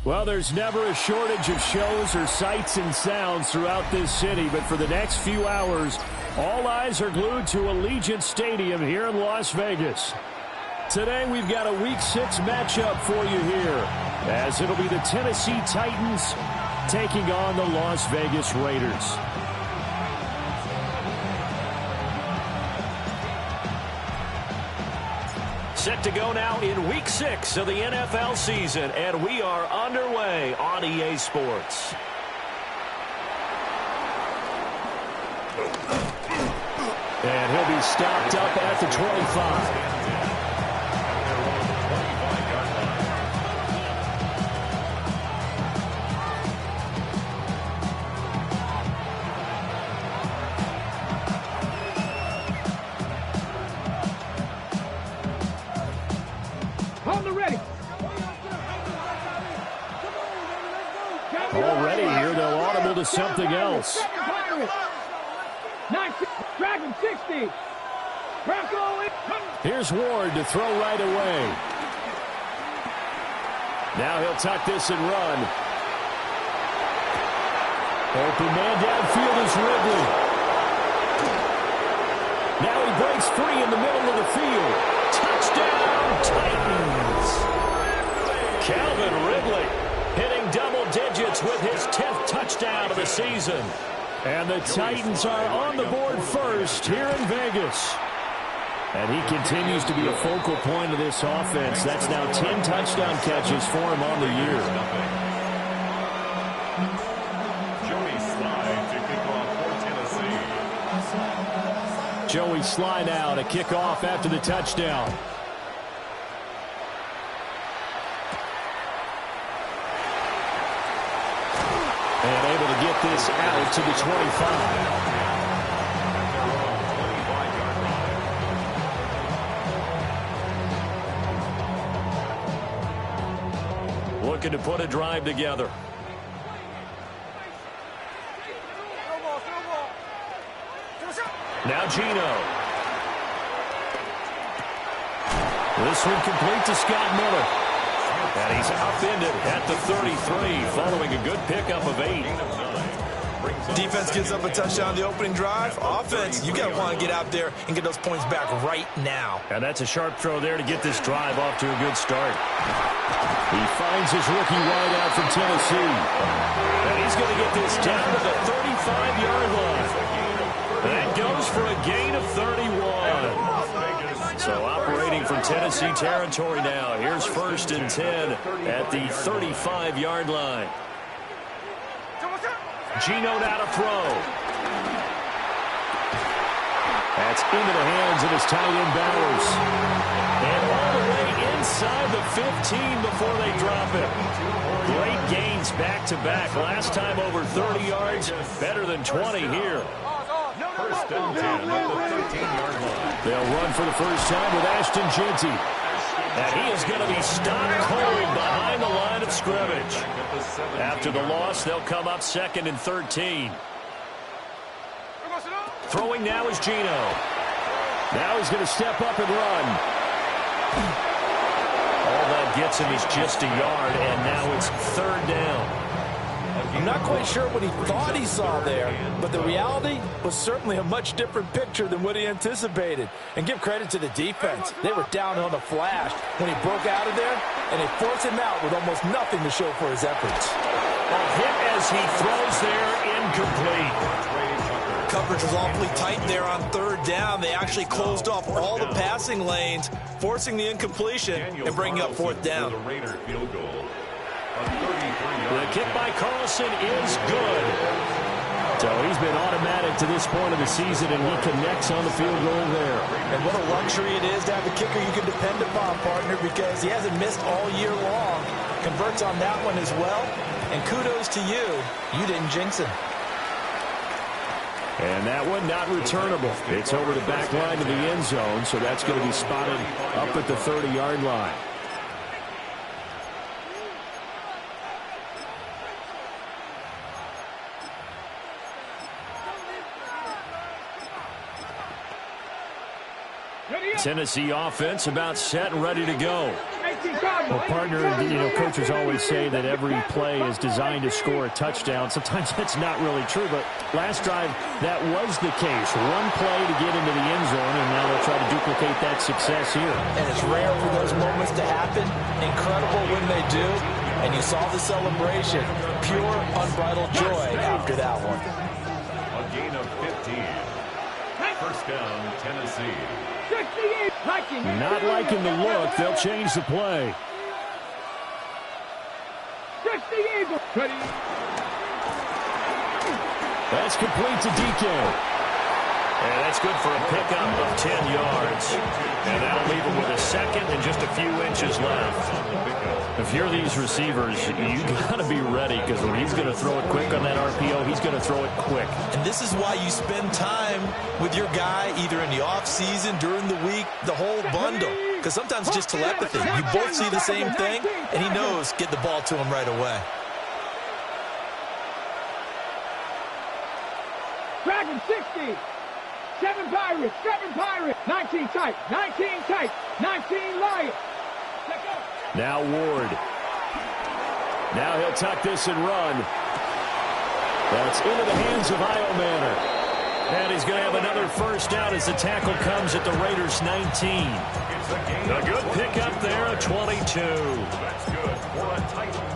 Well, there's never a shortage of shows or sights and sounds throughout this city, but for the next few hours, all eyes are glued to Allegiant Stadium here in Las Vegas. Today, we've got a Week 6 matchup for you here, as it'll be the Tennessee Titans taking on the Las Vegas Raiders. Set to go now in Week 6 of the NFL season, and we are underway on EA Sports. And he'll be stopped up at the 25. Already here, they'll audible to something else. Here's Ward to throw right away. Now he'll tuck this and run. Open man downfield is Ridley. Now he breaks free in the middle of the field. Touchdown, Titans. Calvin Ridley hitting double digits with his 10th touchdown of the season. And the Titans are on the board first here in Vegas. And he continues to be a focal point of this offense. That's now 10 touchdown catches for him on the year. Joey Sly now to kick off after the touchdown. And able to get this out to the 25. Looking to put a drive together. Now Geno. This one complete to Scott Miller. And he's upended at the 33 following a good pickup of 8. Defense gives up a touchdown the opening drive. Offense, you got to want to get out there and get those points back right now. And that's a sharp throw there to get this drive off to a good start. He finds his rookie wideout from Tennessee. And he's going to get this down to the 35-yard line. That goes for a gain of 31. So operating from Tennessee territory now. Here's 1st and 10 at the 35-yard line. Geno now to throw. That's into the hands of his tight end Bowers. And all the way inside the 15 before they drop it. Great gains back-to-back. Last time over 30 yards, better than 20 here. 1st and 10 at the 13-yard line. They'll run for the first time with Ashton Jeanty. And he is going to be stopped cold behind the line of scrimmage. After the loss, they'll come up 2nd and 13. Throwing now is Geno. Now he's going to step up and run. All that gets him is just a yard, and now it's 3rd down. I'm not quite sure what he thought he saw there, but the reality was certainly a much different picture than what he anticipated. And give credit to the defense. They were down on the flash when he broke out of there, and they forced him out with almost nothing to show for his efforts. A hit as he throws there, incomplete. Coverage was awfully tight there on 3rd down. They actually closed off all the passing lanes, forcing the incompletion and bringing up 4th down. The kick by Carlson is good. So he's been automatic to this point of the season, and he connects on the field goal there. And what a luxury it is to have a kicker you can depend upon, partner, because he hasn't missed all year long. Converts on that one as well. And kudos to you. You didn't jinx him. And that one not returnable. It's over the back line of the end zone, so that's going to be spotted up at the 30-yard line. Tennessee offense about set and ready to go. Well, partner, coaches always say that every play is designed to score a touchdown. Sometimes that's not really true, but last drive, that was the case. One play to get into the end zone, and now they'll try to duplicate that success here. And it's rare for those moments to happen. Incredible when they do. And you saw the celebration. Pure, unbridled joy after that one. A gain of 15. First down, Tennessee. Not liking the look. They'll change the play. That's complete to DK. And that's good for a pickup of 10 yards. And that'll leave him with a second and just a few inches left. If you're these receivers, you got to be ready, because when he's going to throw it quick on that RPO, he's going to throw it quick. And this is why you spend time with your guy either in the offseason, during the week, the whole bundle. Because sometimes it's just telepathy. You both see the same thing, and he knows get the ball to him right away. Dragon 60. 7 Pirates, 19 tight, 19 Lions. Now Ward. Now he'll tuck this and run. That's into the hands of Iomanner. And he's going to have another first down as the tackle comes at the Raiders' 19. A good pickup there, a 22.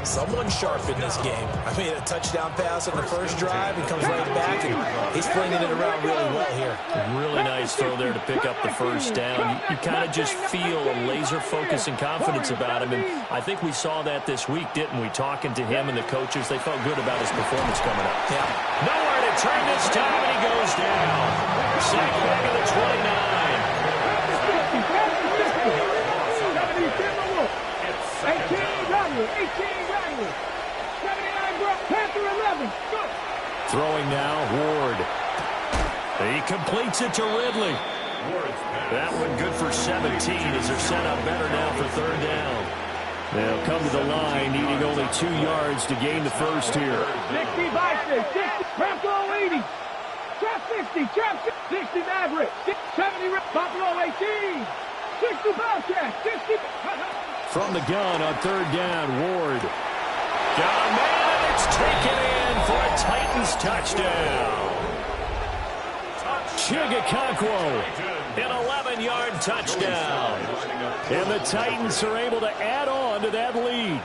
Someone sharp in this game. I mean, a touchdown pass on the first drive. He comes right back, and he's flinging it around really well here. Really nice throw there to pick up the first down. You kind of just feel a laser focus and confidence about him, and I think we saw that this week, didn't we? Talking to him and the coaches, they felt good about his performance coming up. Yeah. Nowhere to turn this time, and he goes down. Sack back at the 29. 18 Rattler. 79 Brook. Panther 11. Good. Throwing now, Ward. He completes it to Ridley. That one good for 17 as they're set up better now for third down. They'll come to the line, needing only 2 yards to gain the first here. 60 Bison. 60. Buffalo 80. Trap 60. Trap 60 Maverick. 70 Buffalo 18. 60 Bobcat. 60. From the gun on third down, Ward. Got a man, and it's taken in for a Titans touchdown. Chigakonkwo, An 11-yard touchdown. and the Titans are able to add on to that lead.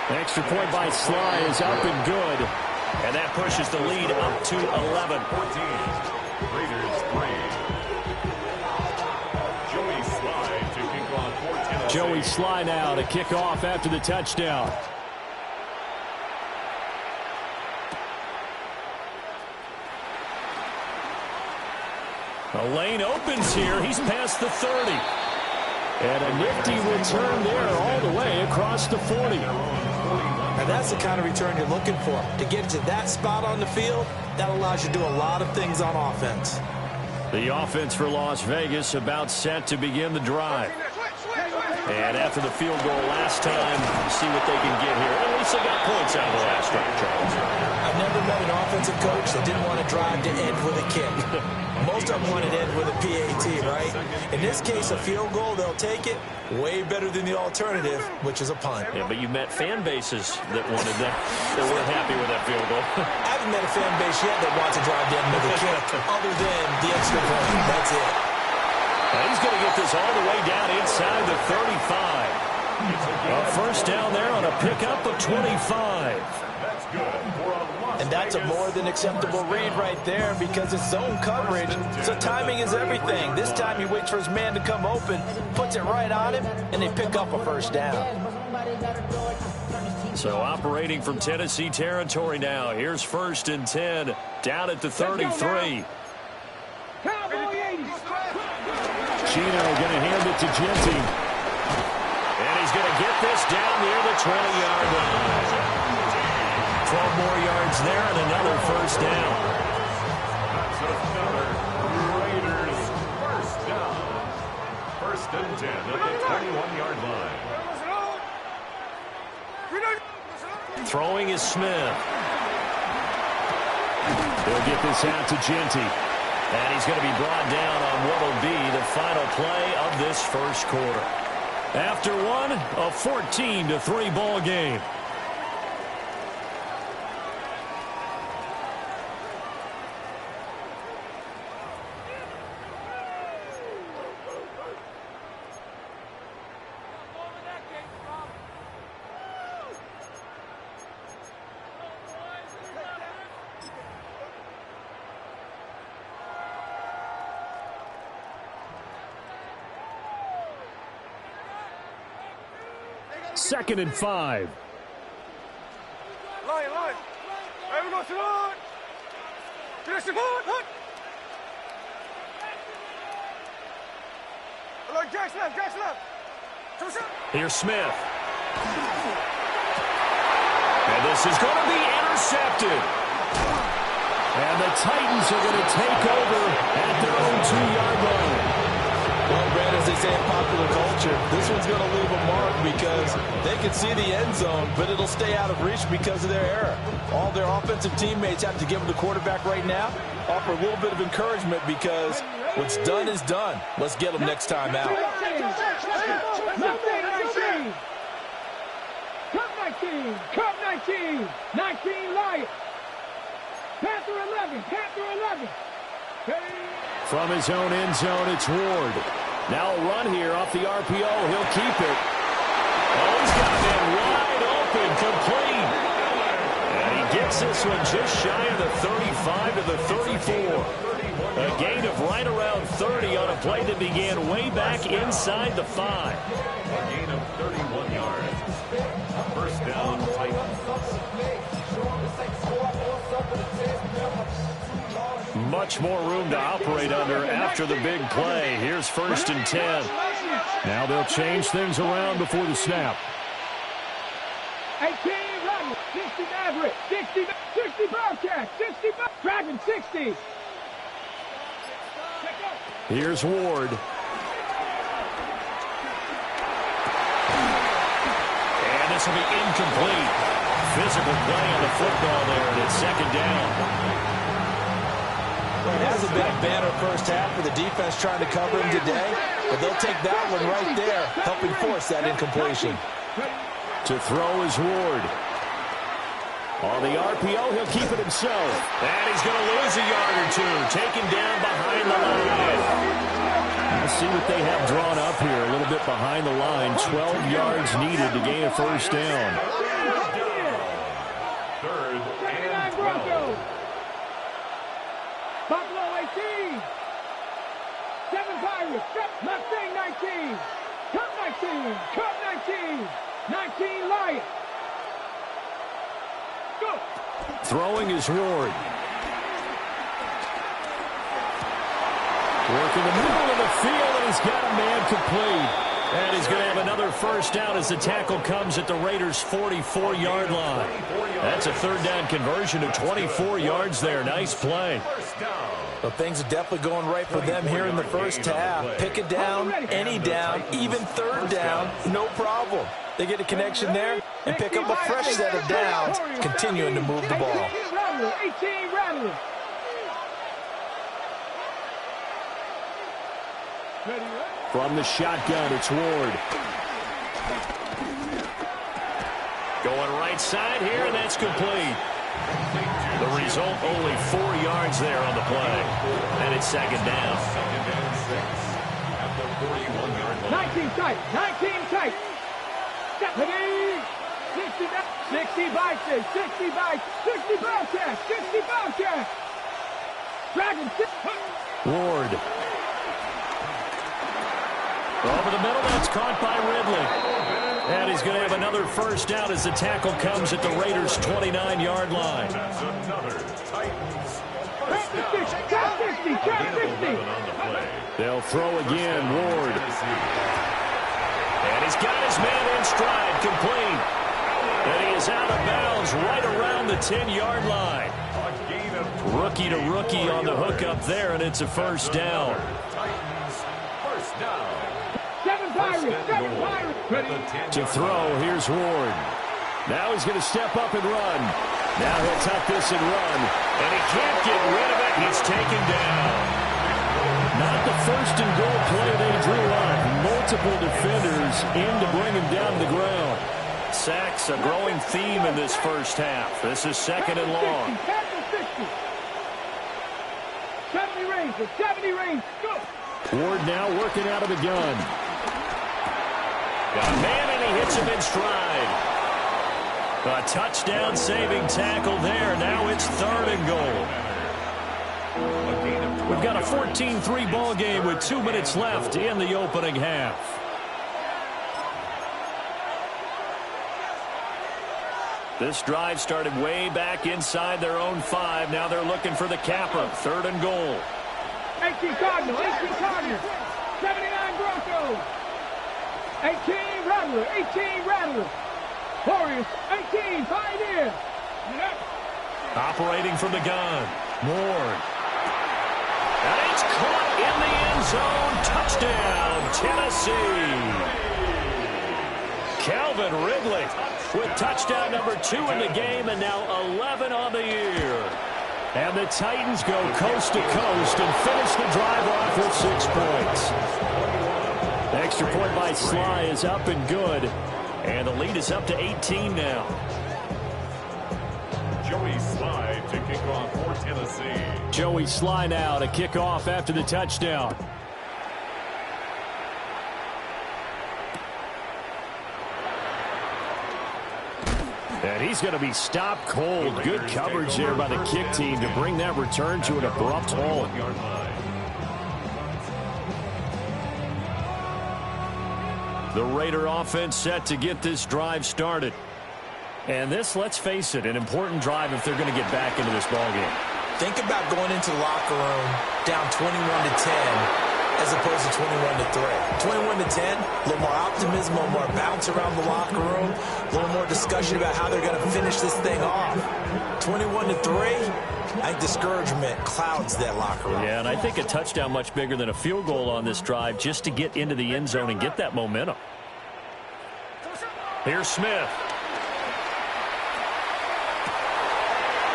Extra point by Sly is up and good. And that pushes the lead up to 11. 14. Raiders 3. Joey Sly to kick off for Tennessee. Joey Sly now to kick off after the touchdown. The lane opens here. He's past the 30. And a nifty return there all the way across the 40. And that's the kind of return you're looking for. To get to that spot on the field, that allows you to do a lot of things on offense. The offense for Las Vegas about set to begin the drive. And after the field goal last time, see what they can get here. At least they got points out of the last drive, Charles. I've never met an offensive coach that didn't want to drive to end with a kick. Most of them want to end with a PAT, right? In this case, a field goal, they'll take it. Way better than the alternative, which is a punt. Yeah, but you met fan bases that wanted that, that weren't happy with that field goal. I haven't met a fan base yet that wants to drive to end with a kick, other than the extra point. That's it. And he's going to get this all the way down inside the 35. A first down there on a pickup of 25. That's good for a loss. And that's a more than acceptable read right there because it's zone coverage, so timing is everything. This time he waits for his man to come open, puts it right on him, and they pick up a first down. So operating from Tennessee territory now. Here's 1st and 10 down at the 33. Chino going to hand it to Genty. And he's going to get this down near the 20-yard line. 12 more yards there and another first down. That's another Raiders and 10 at the 21-yard line. Throwing is Smith. They'll get this out to Genty. And he's going to be brought down on what will be the final play of this first quarter. After one, a 14-3 ball game. Second and 5. Line. Everyone sit on. Finish the ball. Jackson left. Here's Smith. And this is going to be intercepted. And the Titans are going to take over at their own 2-yard line. Well, Brad, as they say in popular culture, this one's going to leave a mark because they can see the end zone, but it'll stay out of reach because of their error. All their offensive teammates have to give them the quarterback right now, offer a little bit of encouragement because what's done is done. Let's get them next time out. Cup 19. 19 Lions. Panther 11. From his own end zone, it's Ward. Now a run here off the RPO. He'll keep it. Oh, he's got a man wide open, complete. And he gets this one just shy of the 35 to the 34. A gain of right around 30 on a play that began way back inside the 5. A gain of 31 yards. First down, Titans. Much more room to operate under after the big play. Here's first and 10. Now they'll change things around before the snap. 18 Rebels, 60 Maverick, 60 Bobcat, 60 Dragon, 60. Here's Ward. And this will be incomplete. Physical play on the football there, and it's second down. It hasn't been a banner first half for the defense trying to cover him today, but they'll take that one right there, helping force that incompletion. To throw is Ward. On the RPO, he'll keep it himself. And he's going to lose a yard or two, taken down behind the line. Let's see what they have drawn up here. A little bit behind the line. 12 yards needed to gain a first down. Third and 12. Buffalo 18. 7 Pirates. Mustang 19. Cup 19. 19 Lions. Go. Throwing is Ward. Working the middle of the field, and he's got a man complete. And he's going to have another first down as the tackle comes at the Raiders' 44-yard line. That's a third down conversion of 24 yards there. Nice play. Well, things are definitely going right for them here in the first half. Pick it down, any down, even third down, no problem. They get a connection there and pick up a fresh set of downs, continuing to move the ball. 18 Rattlers. From the shotgun, it's Ward. Going right side here, and that's complete. The result, only 4 yards there on the play. And it's second down. 19 tight. 60 Bison. 60 Bobcat. 60 Bobcat. Dragon. Ward. Over the middle, that's caught by Ridley. And he's going to have another first down as the tackle comes at the Raiders' 29-yard line. That's another Titans. Trap 60. They'll throw again, Ward. And he's got his man in stride, complete. And he is out of bounds right around the 10-yard line. Rookie to rookie on the hook up there, and it's a first down. Titans, first down. 7 To throw, here's Ward. Now he's going to step up and run. Now he'll tuck this and run. And he can't get rid of it. He's taken down. Not the first and goal play they drew up. Multiple defenders in to bring him down to the ground. Sacks, a growing theme in this first half. This is second and long. 70 range, 70 range, go! Ward now working out of the gun. Got a man, and he hits him in stride. A touchdown-saving tackle there. Now it's third and goal. We've got a 14-3 ball game with 2 minutes left in the opening half. This drive started way back inside their own 5. Now they're looking for the capper. Third and goal. 18 Cardinal, 18 Cardinal, 79 Broncos, 18 Rattler, 18 Rattler, Warriors, 18 Pioneer. Operating from the gun. Ward. And it's caught in the end zone. Touchdown, Tennessee. Calvin Ridley with touchdown number 2 in the game, and now 11 on the year. And the Titans go coast to coast and finish the drive off with 6 points. The extra point by Sly is up and good. And the lead is up to 18 now. Joey Sly to kick off for Tennessee. Joey Sly now to kick off after the touchdown. And he's going to be stopped cold. Good coverage there by the kick team to bring that return to an abrupt halt. The Raider offense set to get this drive started. And this, let's face it, an important drive if they're going to get back into this ballgame. Think about going into the locker room down 21-10 as opposed to 21-3. 21-10, a little more optimism, a little more bounce around the locker room, a little more discussion about how they're going to finish this thing off. 21-3, I think discouragement clouds that locker room. Yeah, and I think a touchdown much bigger than a field goal on this drive just to get into the end zone and get that momentum. Here's Smith.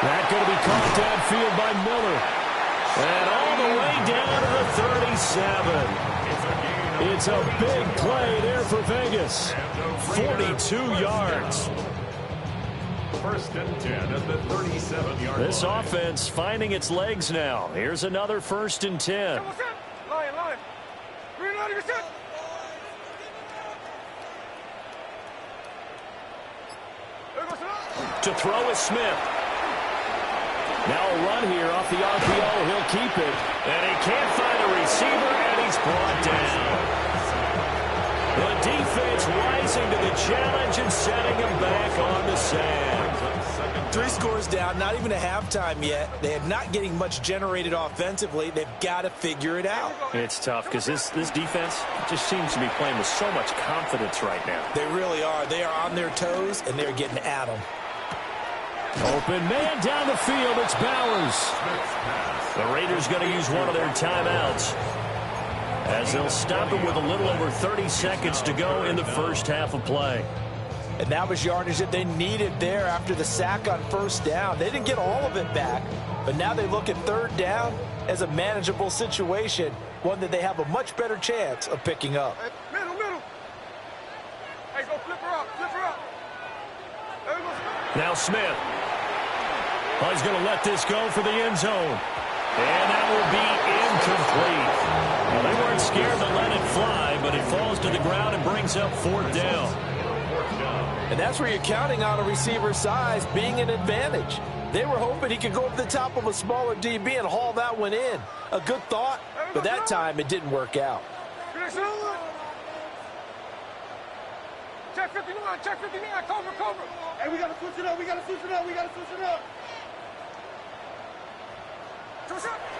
That going to be caught downfield by Miller. And all the way down to the 37. It's a big play there for Vegas. 42 yards. First and 10 at the 37-yard line. This offense finding its legs now. Here's another first and 10. To throw is Smith. Now a run here off the RPO. He'll keep it. And he can't find a receiver, and he's brought down. The defense rising to the challenge and setting him back on the sand. 3 scores down, not even a halftime yet. They are not getting much generated offensively. They've got to figure it out. It's tough because this defense just seems to be playing with so much confidence right now. They really are. They are on their toes, and they're getting at them. Open man down the field. It's Bowers. The Raiders going to use one of their timeouts as they'll stop it with a little over 30 seconds to go in the first half of play. And that was yardage that they needed there after the sack on first down. They didn't get all of it back, but now they look at third down as a manageable situation, one that they have a much better chance of picking up. Hey, middle. Hey, go flip her up. There we go. Now Smith. Well, he's going to let this go for the end zone. And that will be incomplete. Well, they weren't scared to let it fly, but it falls to the ground and brings up fourth down. And that's where you're counting on a receiver's size being an advantage. They were hoping he could go over the top of a smaller DB and haul that one in. A good thought, but that time it didn't work out. Check 59, cover. Hey, we got to switch it up.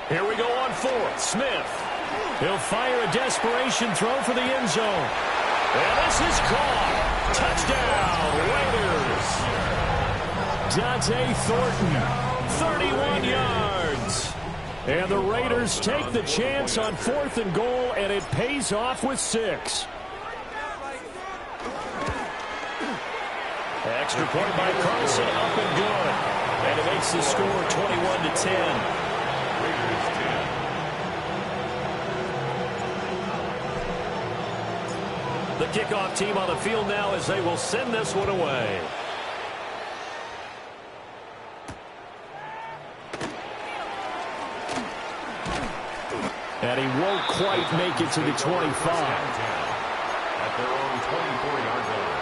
Here we go on fourth. Smith. He'll fire a desperation throw for the end zone. And this is caught. Touchdown, Raiders. Dante Thornton, 31 yards. And the Raiders take the chance on 4th and goal, and it pays off with 6. Extra point by Carlson, up and good. And it makes the score 21-10. The kickoff team on the field now as they will send this one away. And he won't quite make it to the 25. At their own 24-yard line.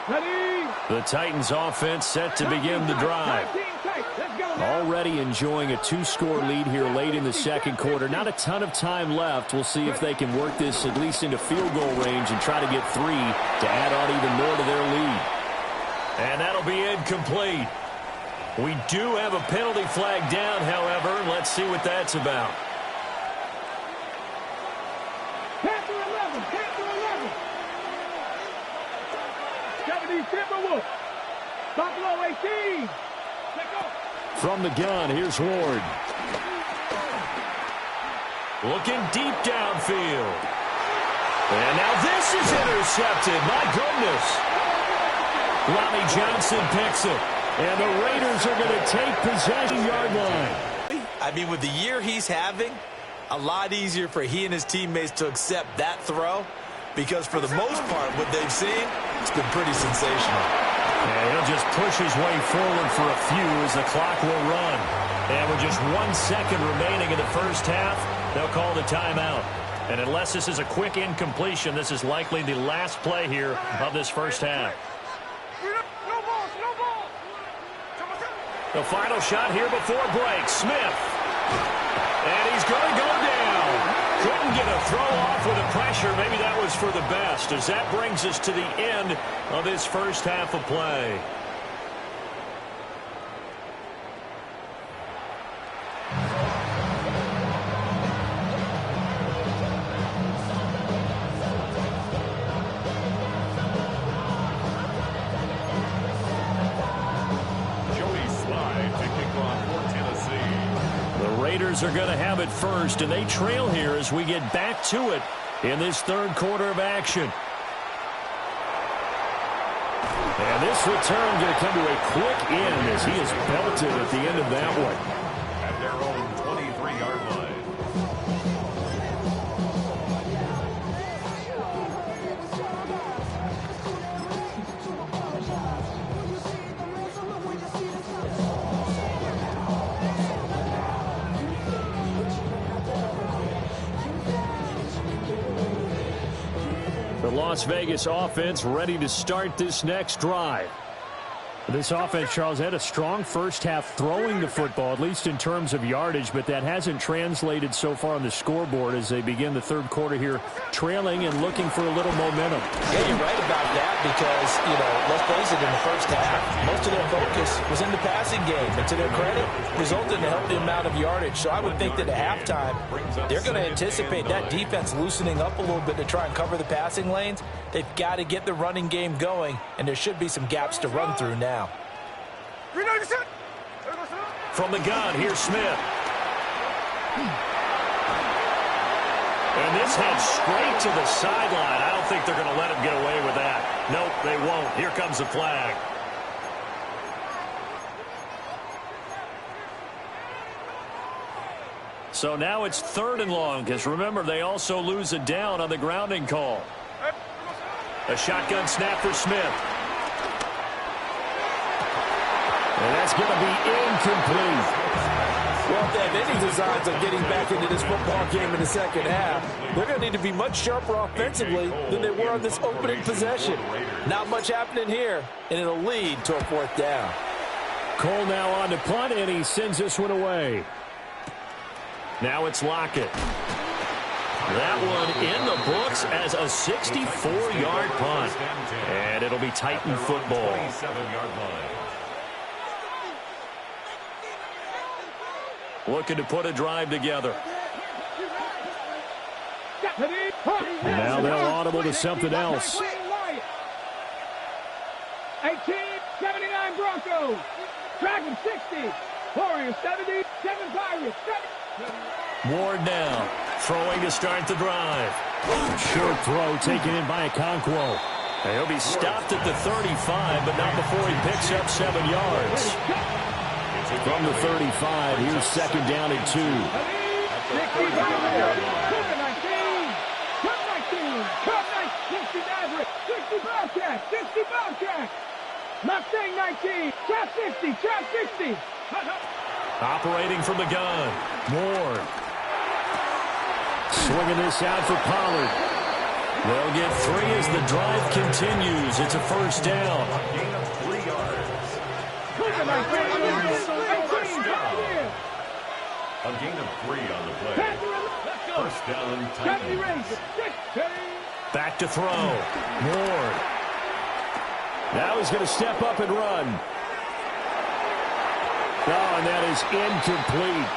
Ready? The Titans offense set to begin the drive. Already enjoying a 2-score lead here late in the second quarter. Not a ton of time left. We'll see if they can work this at least into field goal range and try to get 3 to add on even more to their lead. And that'll be incomplete. We do have a penalty flag down, however. Let's see what that's about. Panther 11, Panther 11. 70 Timberwolves. Buffalo 18. From the gun, here's Ward. Looking deep downfield. And now this is intercepted. My goodness. Lonnie Johnson picks it. And the Raiders are going to take possession yard line. I mean, with the year he's having, a lot easier for he and his teammates to accept that throw, because for the most part, what they've seen, it's been pretty sensational. And he'll just push his way forward for a few as the clock will run. And with just 1 second remaining in the first half, they'll call the timeout. And unless this is a quick incompletion, this is likely the last play here of this first half. The final shot here before break. Smith. And he's going to go down. Couldn't get a throw off with the pressure. Maybe that was for the best, as that brings us to the end of this first half of play. Are going to have it first, and they trail here as we get back to it in this third quarter of action. And this return going to come to a quick end as he is belted at the end of that one. At their own 23-yard line. The Las Vegas offense ready to start this next drive. This offense, Charles, had a strong first half throwing the football, at least in terms of yardage, but that hasn't translated so far on the scoreboard as they begin the third quarter here, trailing and looking for a little momentum. Yeah, you're right about that because, let's face it, in the first half, most of their focus was in the passing game. And to their credit, resulted in a healthy amount of yardage. So I would think that at halftime, they're going to anticipate that defense loosening up a little bit to try and cover the passing lanes. They've got to get the running game going, and there should be some gaps to run through now. From the gun, here's Smith. And this heads straight to the sideline. I don't think they're going to let him get away with that. Nope, they won't. Here comes the flag. So now it's 3rd and long, because remember, they also lose a down on the grounding call. A shotgun snap for Smith. And that's going to be incomplete. Well, if they have any designs of getting back into this football game in the second half, they're going to need to be much sharper offensively than they were on this opening possession. Not much happening here, and it'll lead to a 4th down. Cole now on to punt, and he sends this one away. Now it's Lockett. That one in the books as a 64-yard punt. And it'll be Titan football. 27-yard line. Looking to put a drive together. And now they'll audible to something else. 1879 Broncos. Dragon 60. Warriors 77 Pirates. Ward now throwing to start the drive. Short throw taken in by Okonkwo. And he'll be stopped at the 35, but not before he picks up 7 yards. From the 35, here's second down and 2. 60 Maverick, 60 Bobcat, 60 Bobcat. Mustang 19, trap 60, trap 60. Operating from the gun. Ward. Swinging this out for Pollard. They'll get 3 as the drive continues. It's a first down. Gain of 3 yards. A gain of 3 on the play. First down, Titans. Back to throw. Ward. Now he's going to step up and run. Oh, and that is incomplete.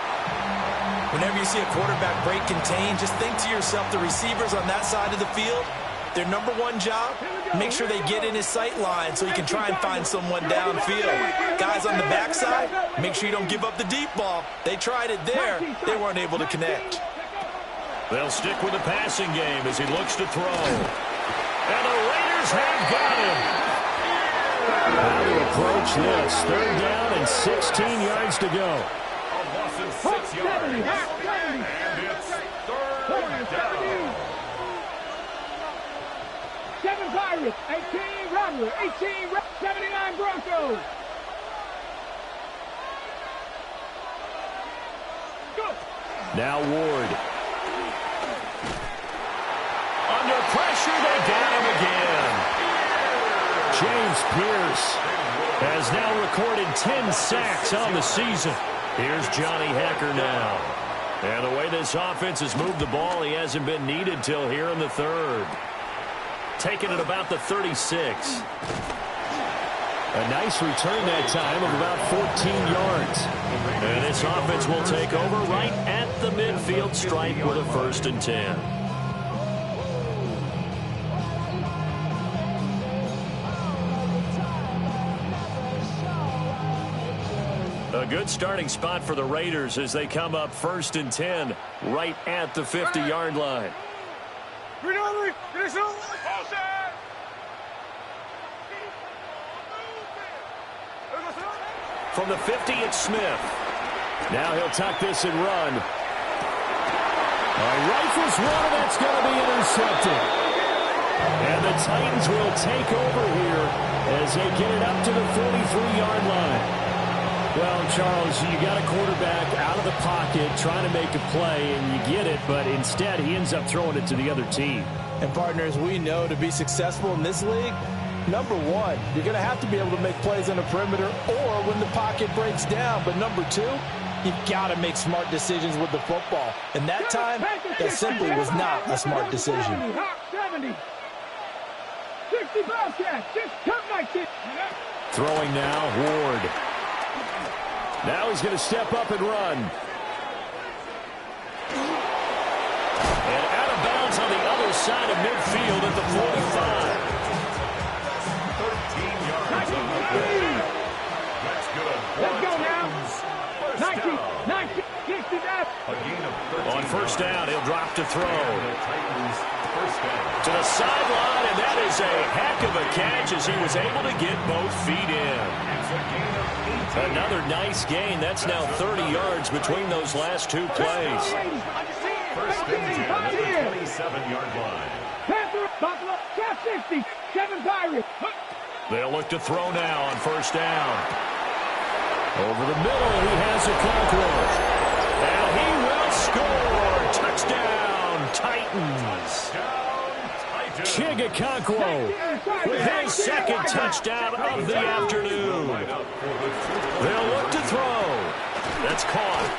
Whenever you see a quarterback break contain, just think to yourself, the receivers on that side of the field, their number one job, make sure they get in his sight line so he can try and find someone downfield. Guys on the backside, make sure you don't give up the deep ball. They tried it there. They weren't able to connect. They'll stick with the passing game as he looks to throw. And the Raiders have got him. How to approach this? Third down and 16 yards to go. A loss of 6 yards. And it's third down. 7 Pirates, 18 Rattler, 18 79 Broncos. Go. Now Ward. Under pressure, they got him again. James Pierce Has now recorded 10 sacks on the season. Here's Johnny Hacker now. And the way this offense has moved the ball, he hasn't been needed till here in the third. Taking it about the 36. A nice return that time of about 14 yards. And this offense will take over right at the midfield stripe with a 1st and 10. A good starting spot for the Raiders as they come up 1st and 10 right at the 50-yard line. From the 50, it's Smith. Now he'll tuck this and run. Rifles one, and that's going to be intercepted. And the Titans will take over here as they get it up to the 43-yard line. Well, Charles, you got a quarterback out of the pocket trying to make a play, and you get it, but instead he ends up throwing it to the other team. And partners, we know to be successful in this league, number one, you're going to have to be able to make plays on the perimeter or when the pocket breaks down. But number two, you've got to make smart decisions with the football. And that time, that simply was not a smart decision. 70. 60 Bobcat, 6 Cup Night. Throwing now, Ward. Now he's going to step up and run. And out of bounds on the other side of midfield at the 45. 13 yards on the play. That's good. Let's go now. 19, 60 back. A gain of 13. On 1st down, he'll drop to throw. The Titans, 1st down. To the sideline, and that is a heck of a catch as he was able to get both feet in. It's a gain of 18. Another nice gain. That's now 30 yards between those last 2 plays. 1st and 10 at the 27-yard line. Panther, Buffalo, trap 60, 7 Pirates. They'll look to throw now on 1st down. Over the middle, he has a control. And he will score. Touchdown, Titans. Chigakonkwo With his 2nd touchdown of the afternoon. They'll look to throw. That's caught.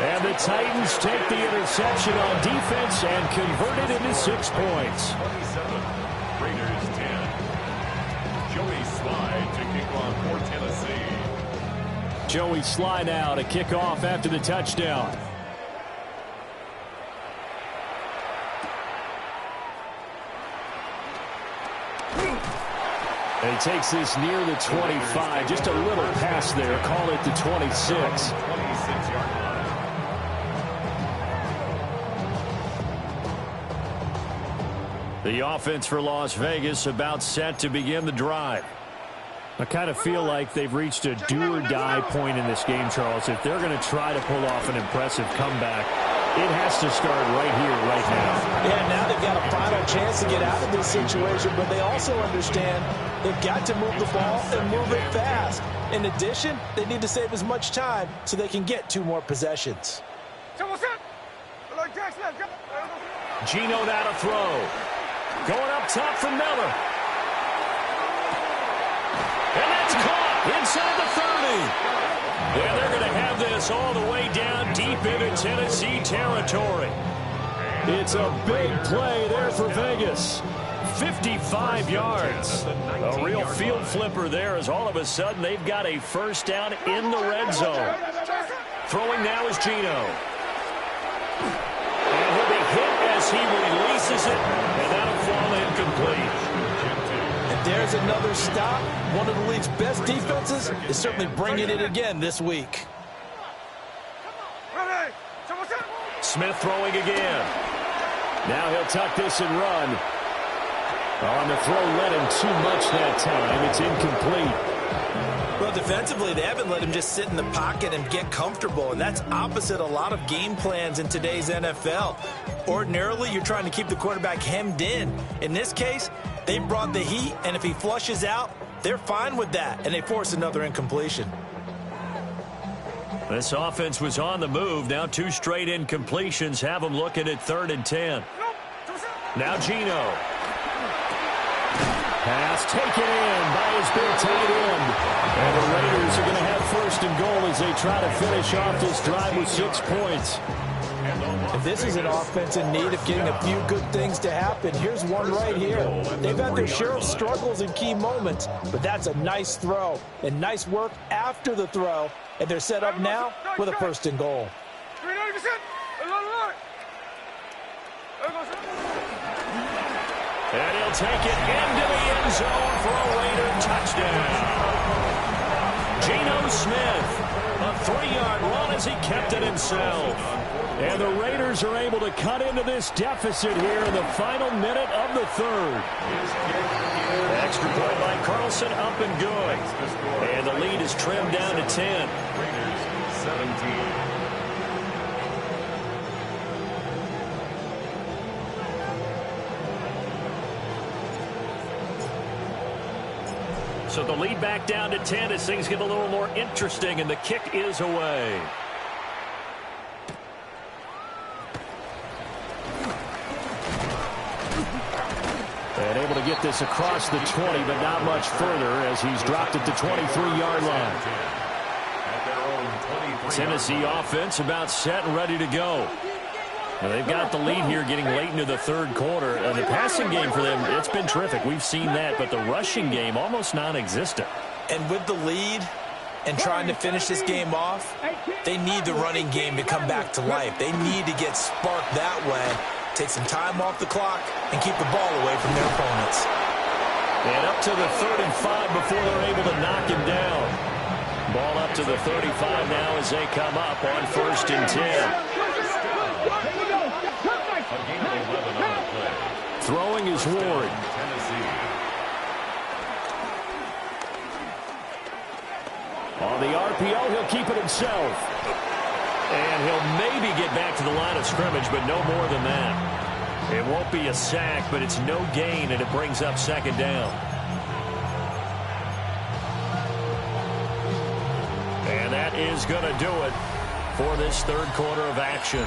And the Titans take the interception on defense and convert it into 6 points. 27, Raiders 10. Joey Slide to kick off for Tennessee. Joey Sly now to kick off after the touchdown. And he takes this near the 25, just a little pass there, call it the 26. 26-yard line. The offense for Las Vegas about set to begin the drive. I kind of feel like they've reached a do-or-die point in this game, Charles. If they're going to try to pull off an impressive comeback, it has to start right here, right now. Yeah, now they've got a final chance to get out of this situation, but they also understand they've got to move the ball and move it fast. In addition, they need to save as much time so they can get 2 more possessions. Geno now to throw. Going up top for Miller. And that's caught inside the 30. And they're going to have this all the way down deep into Tennessee territory. It's a big play there for Vegas. 55 yards. A real field flipper there as all of a sudden they've got a first down in the red zone. Throwing now is Geno. And he'll be hit as he releases it, and that'll fall incomplete. And there's another stop. One of the league's best defenses is certainly bringing it again this week. Smith throwing again. Now he'll tuck this and run. On the throw, led him too much that time. It's incomplete. Well, defensively, they haven't let him just sit in the pocket and get comfortable, and that's opposite a lot of game plans in today's NFL. Ordinarily, you're trying to keep the quarterback hemmed in. In this case, they brought the heat, and if he flushes out, they're fine with that, and they force another incompletion. This offense was on the move. Now 2 straight incompletions have them looking at 3rd and 10. Now Geno. Pass taken in by his big tight end. And the Raiders are going to have 1st and goal as they try to finish off this drive with 6 points. If this is an offense in need of getting a few good things to happen, here's one right here. They've had their share of struggles in key moments, but that's a nice throw and nice work after the throw. And they're set up now with a 1st and goal. And he'll take it into the end zone for a Raider touchdown. Geno Smith, a 3-yard run as he kept it himself. And the Raiders are able to cut into this deficit here in the final minute of the 3rd. Extra point by Carlson, up and good. And the lead is trimmed down to 10. Raiders 17. So the lead back down to 10 as things get a little more interesting, and the kick is away. And able to get this across the 20, but not much further as he's dropped at the 23-yard line. Tennessee offense about set and ready to go. Now they've got the lead here getting late into the 3rd quarter. And the passing game for them, it's been terrific. We've seen that, but the rushing game almost non-existent. And with the lead and trying to finish this game off, they need the running game to come back to life. They need to get sparked that way, take some time off the clock, and keep the ball away from their opponents. And up to the 35 before they're able to knock him down. Ball up to the 35 now as they come up on 1st and 10. Throwing is Ward. On the RPO, he'll keep it himself. And he'll maybe get back to the line of scrimmage, but no more than that. It won't be a sack, but it's no gain, and it brings up 2nd down. And that is going to do it for this 3rd quarter of action.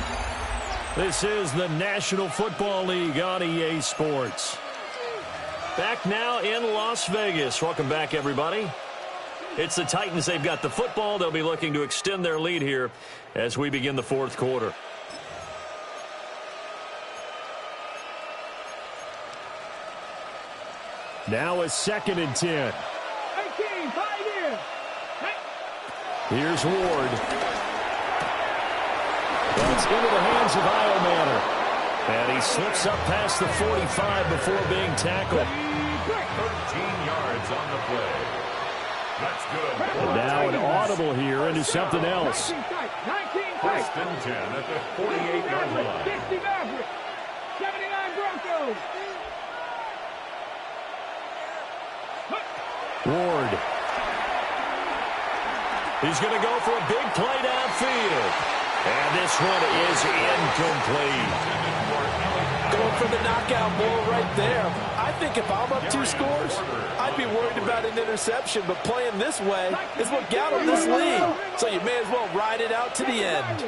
This is the National Football League on EA Sports. Back now in Las Vegas. Welcome back, everybody. It's the Titans. They've got the football. They'll be looking to extend their lead here as we begin the 4th quarter. Now a 2nd and 10. Here's Ward. That's into the hands of Iomanner. And he slips up past the 45 before being tackled. 13 yards on the play. That's good. And now an audible here into something else. 1st and 10 at the 48-yard line. 79 Broncos. Ward. He's going to go for a big play downfield. And this one is incomplete. Going for the knockout ball right there. I think if I'm up 2 scores, I'd be worried about an interception, but playing this way is what got him this lead. So you may as well ride it out to the end.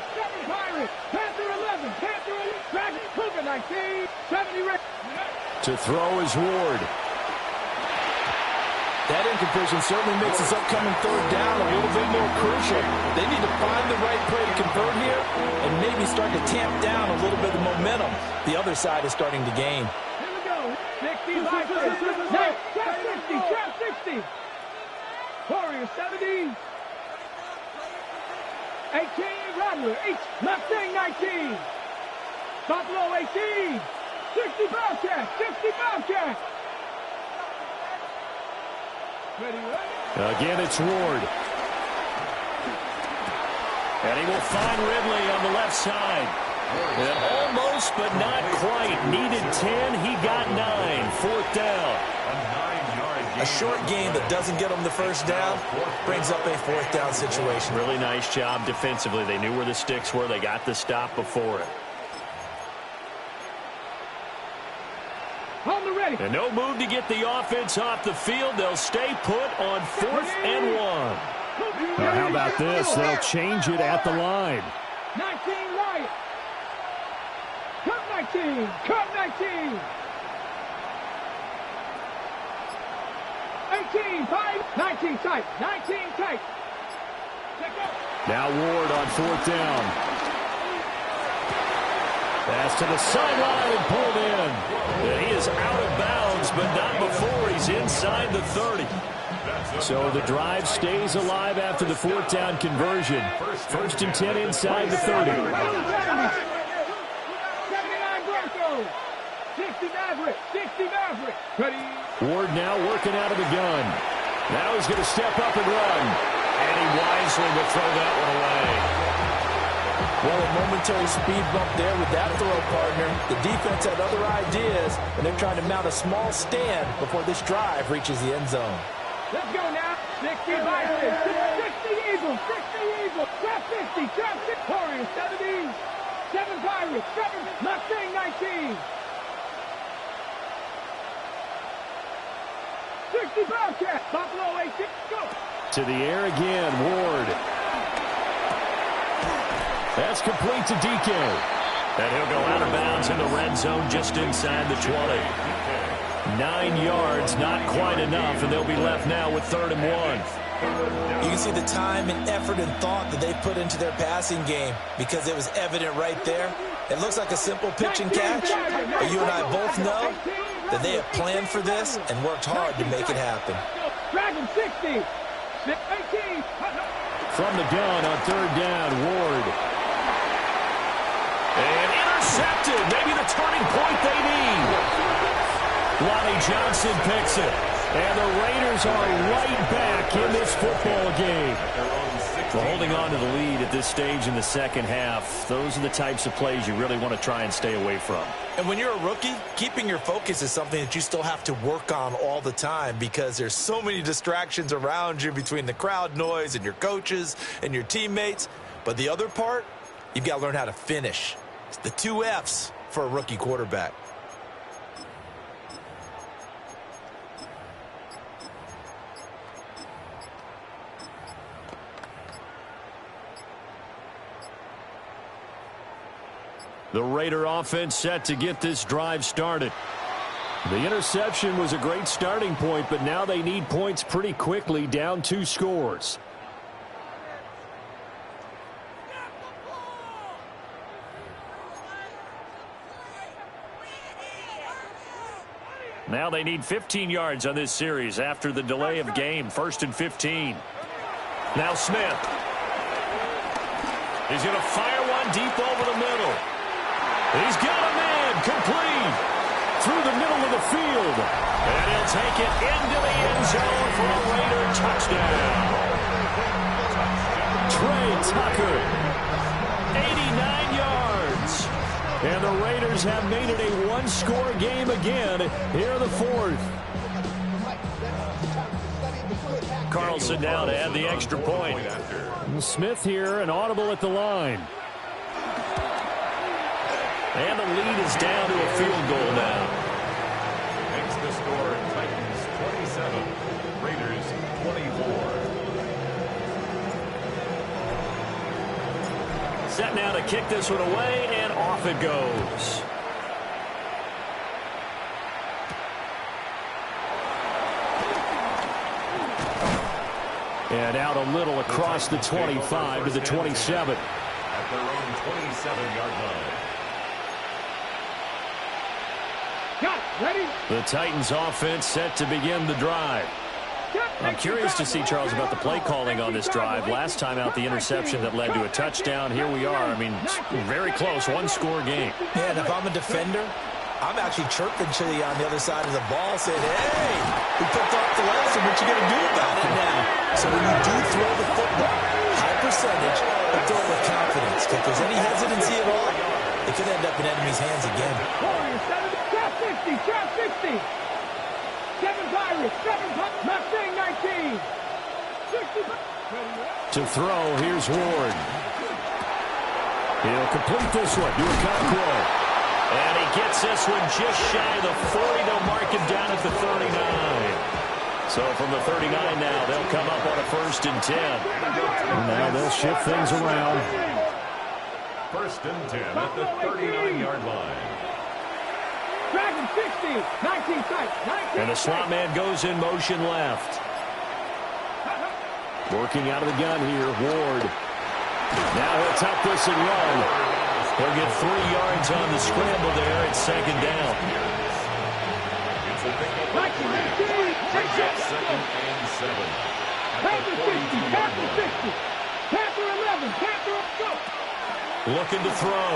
To throw is Ward. That incompletion certainly makes this upcoming 3rd down a little bit more crucial. They need to find the right play to convert here and maybe start to tamp down a little bit of momentum. The other side is starting to gain. Here we go. 60, 60. Warriors 70. 18, Rattler. Mustang 19. Buffalo 18. 60 Bobcats. 60 Bobcats. Again, it's Ward. And he will find Ridley on the left side. And almost, but not quite. Needed 10. He got 9. 4th down. A short game that doesn't get them the 1st down brings up a 4th down situation. Really nice job defensively. They knew where the sticks were. They got the stop before it. And no move to get the offense off the field. They'll stay put on 4th and 1. Now how about this? They'll change it at the line. 19 right. Cut 19. Cut 19. 18. 5. 19 tight. 19 tight. Now Ward on 4th down. Pass to the sideline and pulled in. And he is out of bounds, but not before he's inside the 30. So the drive stays alive after the 4th down conversion. 1st and 10 inside the 30. 79 Broncos. 60 Mavericks. 60 Mavericks. Ready. Ward now working out of the gun. Now he's going to step up and run. And he wisely will throw that one away. Well, a momentary speed bump there with that throw, partner. The defense had other ideas, and they're trying to mount a small stand before this drive reaches the end zone. Let's go now. 60 Vikings. 60 Eagles. 60 Eagles. Trap 50. Trap 6. Warriors 70. 7 Pirates. 7 Mustang 19. 60 Bobcats. Buffalo 18. Go. To the air again, Ward. That's complete to DK. And he'll go out of bounds in the red zone just inside the 20. 9 yards, not quite enough, and they'll be left now with 3rd and 1. You can see the time and effort and thought that they put into their passing game because it was evident right there. It looks like a simple pitch and catch, but you and I both know that they have planned for this and worked hard to make it happen. Dragon 60. 18. From the gun on 3rd down, Ward. And intercepted. Maybe the turning point they need. Lonnie Johnson picks it. And the Raiders are right back in this football game. Well, holding on to the lead at this stage in the 2nd half, those are the types of plays you really want to try and stay away from. And when you're a rookie, keeping your focus is something that you still have to work on all the time because there's so many distractions around you between the crowd noise and your coaches and your teammates. But the other part, you've got to learn how to finish. It's the 2 F's for a rookie quarterback. The Raider offense set to get this drive started. The interception was a great starting point, but now they need points pretty quickly, down 2 scores. Now they need 15 yards on this series after the delay of game. 1st and 15. Now Smith. He's going to fire one deep over the middle. He's got a man complete through the middle of the field. And he'll take it into the end zone for a Raider touchdown. Trey Tucker, 89 yards. And the Raiders have made it a 1-score game again here in the 4th. Carlson now to add the extra point. Smith here, an audible at the line. And the lead is down to a field goal now. Makes the score Titans 27, Raiders 24. Set now to kick this one away, and off it goes. And out a little across the 25 to the 27. At their own 27-yard line. Ready? The Titans offense set to begin the drive. I'm curious to see, Charles, about the play calling on this drive. Last time out, the interception that led to a touchdown. Here we are. I mean, very close, one-score game. Yeah, and if I'm a defender, I'm actually chirping Chili on the other side of the ball, saying, hey, we picked off the last one. What you going to do about it now? So when you do throw the football, high percentage, but throw it with confidence. If there's any hesitancy at all, it could end up in enemy's hands again. Trap 50, trap 50. 7 Pirates, 7 Pirates, Mustang 19. 60. To throw, here's Ward. He'll complete this one to Okonkwo. And he gets this one just shy of the 40. They'll mark him down at the 39. So from the 39 now, they'll come up on a 1st and 10. Now they'll shift things around. 1st and 10 at the 39-yard line. Dragon 60, 19 sight, 19. And the slot man goes in motion left. Working out of the gun here, Ward. Now he'll tuck this and run. He'll get 3 yards on the scramble there. It's 2nd down. It's a pickup of 19, 3. 19. Brings up 2nd and 7. At Panther the 60, 42-yard Panther line. 60. Panther 11, Panther go. Looking to throw.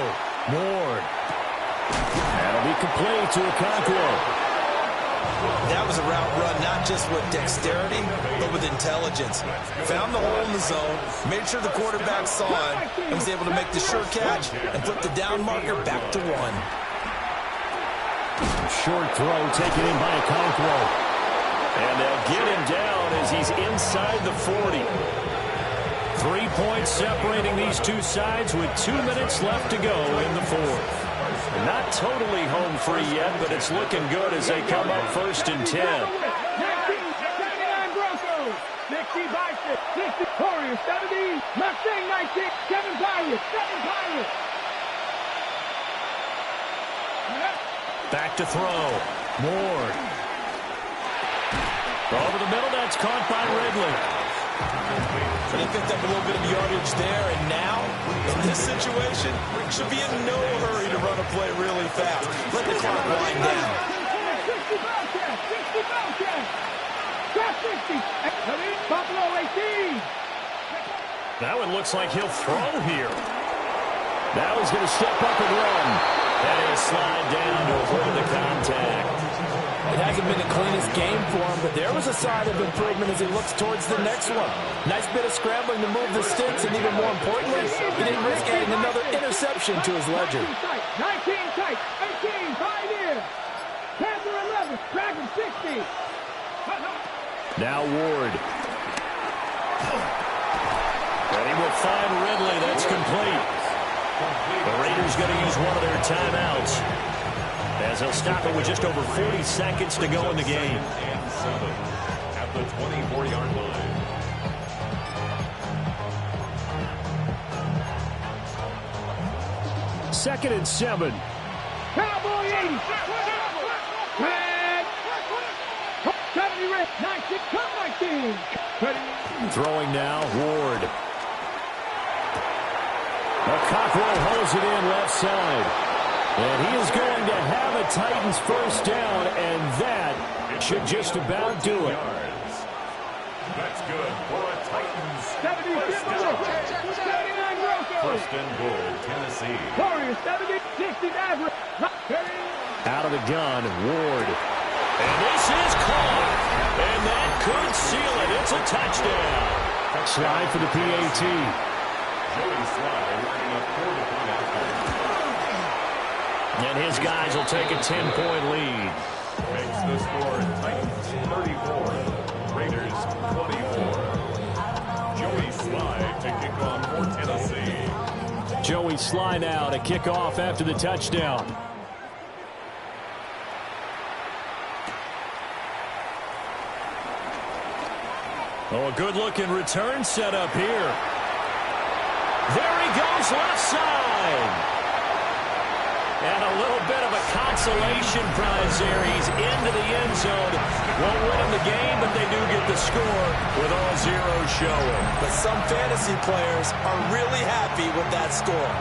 Ward. That'll be complete to Okonkwo. That was a route run, not just with dexterity, but with intelligence. Found the hole in the zone, made sure the quarterback saw it, and was able to make the sure catch and put the down marker back to 1. Short throw taken in by Okonkwo. And they'll get him down as he's inside the 40. 3 points separating these two sides with 2 minutes left to go in the 4th. Not totally home free yet, but it's looking good as they come up 1st and 10. 19, 79 Broncos. 60 Bison, 60 Warriors, 70 Mustang 19, 7 Pirates, 7 Pirates. Back to throw. Ward. Over the middle, that's caught by Ridley. So they picked up a little bit of yardage there, and now, in this situation, should be in no hurry to run a play really fast. Let the clock wind down. 60 Bobcats, 60 Bobcats. Trap 60, Buffalo 18. That one looks like he'll throw here. Now he's going to step up and run. And he'll slide down to avoid the contact. It hasn't been the cleanest game for him, but there was a sign of improvement as he looks towards the next one. Nice bit of scrambling to move the sticks, and even more importantly, he didn't risk adding another interception to his ledger. 19 tight, 18, 5 in. Panther 11, Dragon 60. Now Ward. And he will find Ridley. That's complete. The Raiders going to use one of their timeouts, as they'll stop it with just over 40 seconds to go in the game. 2nd and 7 at the 24-yard line. Second and 7. Cowboy 80. Red. 70 red. 19. Come 19. Throwing now, Ward. Okonkwo holds it in left side. And he is going to have a Titans 1st down, and that should just about do it. That's good for a Titans 70 first down. 79 Broncos. 1st and goal, Tennessee. Warriors 70. 60 Maverick. Out of the gun, Ward. And this is caught. And that could seal it. It's a touchdown. Slide for the PAT. Joey Slye working a 4-point outcome. And his guys will take a 10-point lead. Makes the score Titans 34, Raiders 24. Joey Sly to kick off for Tennessee. Joey Sly now to kick off after the touchdown. Oh, a good-looking return set up here. There he goes, left side. And a little bit of a consolation prize there. He's into the end zone. Won't win him the game, but they do get the score with all zeros showing. But some fantasy players are really happy with that score.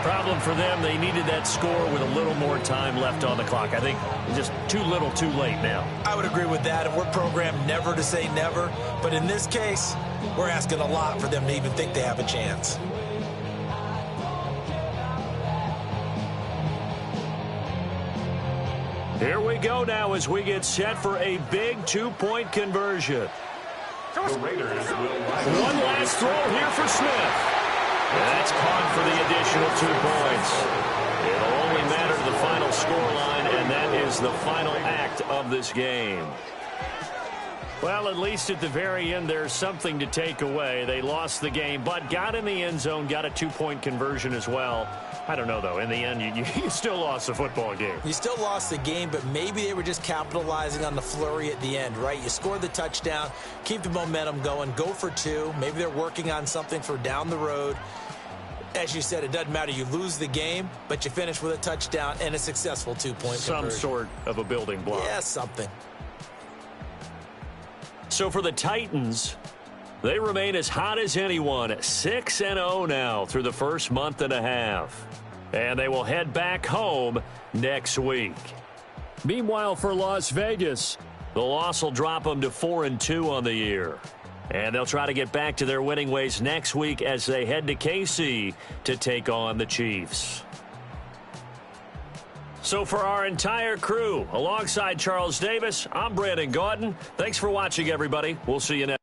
Problem for them, they needed that score with a little more time left on the clock. I think just too little, too late now. I would agree with that, and we're programmed never to say never. But in this case, we're asking a lot for them to even think they have a chance. Here we go now as we get set for a big two-point conversion. The Raiders will One last throw here for Smith. And that's caught for the additional 2 points. It'll only matter to the final scoreline, and that is the final act of this game. Well, at least at the very end, there's something to take away. They lost the game, but got in the end zone, got a 2-point conversion as well. I don't know, though. In the end, you still lost the football game. You still lost the game, but maybe they were just capitalizing on the flurry at the end, right? You scored the touchdown, keep the momentum going, go for 2. Maybe they're working on something for down the road. As you said, it doesn't matter. You lose the game, but you finish with a touchdown and a successful 2-point conversion. Some sort of a building block. Yeah, something. So for the Titans, they remain as hot as anyone, 6-0 now through the first month and a half. And they will head back home next week. Meanwhile, for Las Vegas, the loss will drop them to 4-2 on the year. And they'll try to get back to their winning ways next week as they head to KC to take on the Chiefs. So for our entire crew, alongside Charles Davis, I'm Brandon Gaudin. Thanks for watching, everybody. We'll see you next.